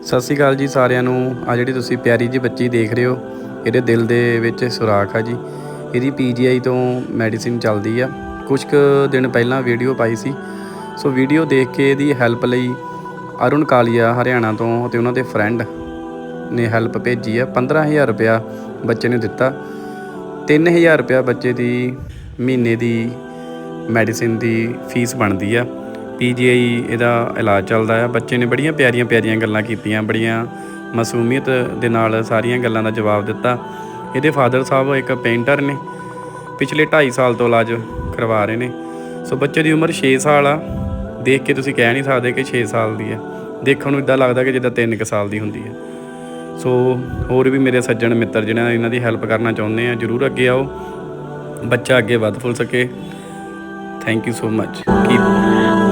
ਸਤਿ ਸ਼੍ਰੀ ਅਕਾਲ ਜੀ ਸਾਰਿਆਂ ਨੂੰ। ਆ ਜਿਹੜੀ ਤੁਸੀਂ ਪਿਆਰੀ ਜੀ ਬੱਚੀ ਦੇਖ ਰਹੇ ਹੋ, ਇਹਦੇ ਦਿਲ ਦੇ ਵਿੱਚ ਸੁਰਾਖ ਆ ਜੀ। ਇਹਦੀ PGI ਤੋਂ ਮੈਡੀਸਿਨ ਚੱਲਦੀ ਆ। ਕੁਛ ਕੁ ਦਿਨ ਪਹਿਲਾਂ ਵੀਡੀਓ ਪਾਈ ਸੀ, ਸੋ ਵੀਡੀਓ ਦੇਖ ਕੇ ਇਹਦੀ ਹੈਲਪ ਲਈ ਅਰੁਣ ਕਾਲੀਆ ਹਰਿਆਣਾ ਤੋਂ ਅਤੇ ਉਹਨਾਂ ਦੇ ਫਰੈਂਡ ਨੇ ਹੈਲਪ ਭੇਜੀ ਆ। 15,000 ਰੁਪਇਆ ਬੱਚੇ ਨੂੰ ਦਿੱਤਾ। 3,000 ਰੁਪਇਆ ਬੱਚੇ ਦੀ ਮਹੀਨੇ ਦੀ ਮੈਡੀਸਿਨ ਦੀ ਫੀਸ ਬਣਦੀ ਆ। PGI ਇਹਦਾ ਇਲਾਜ ਚੱਲਦਾ ਆ। ਬੱਚੇ ਨੇ ਬੜੀਆਂ ਪਿਆਰੀਆਂ ਗੱਲਾਂ ਕੀਤੀਆਂ, ਬੜੀਆਂ ਮਾਸੂਮੀਅਤ ਦੇ ਨਾਲ ਸਾਰੀਆਂ ਗੱਲਾਂ ਦਾ ਜਵਾਬ ਦਿੱਤਾ। ਇਹਦੇ ਫਾਦਰ ਸਾਹਿਬ ਇੱਕ ਪੇਂਟਰ ਨੇ, ਪਿਛਲੇ 2.5 ਸਾਲ ਤੋਂ ਇਲਾਜ ਕਰਵਾ ਰਹੇ ਨੇ। ਸੋ ਬੱਚੇ ਦੀ ਉਮਰ 6 ਸਾਲ ਆ। ਦੇਖ ਕੇ ਤੁਸੀਂ ਕਹਿ ਨਹੀਂ ਸਕਦੇ ਕਿ 6 ਸਾਲ ਦੀ ਹੈ, ਦੇਖਣ ਨੂੰ ਇੱਦਾਂ ਲੱਗਦਾ ਕਿ ਜਿੱਦਾਂ 3 ਸਾਲ ਦੀ ਹੁੰਦੀ ਹੈ। ਸੋ ਹੋਰ ਵੀ ਮੇਰੇ ਸੱਜਣ ਮਿੱਤਰ ਜਿਹਨਾਂ ਇਹਨਾਂ ਦੀ ਹੈਲਪ ਕਰਨਾ ਚਾਹੁੰਦੇ ਆ, ਜ਼ਰੂਰ ਅੱਗੇ ਆਓ, ਬੱਚਾ ਅੱਗੇ ਵੱਧ ਫੁੱਲ ਸਕੇ। Thank you so much. Keep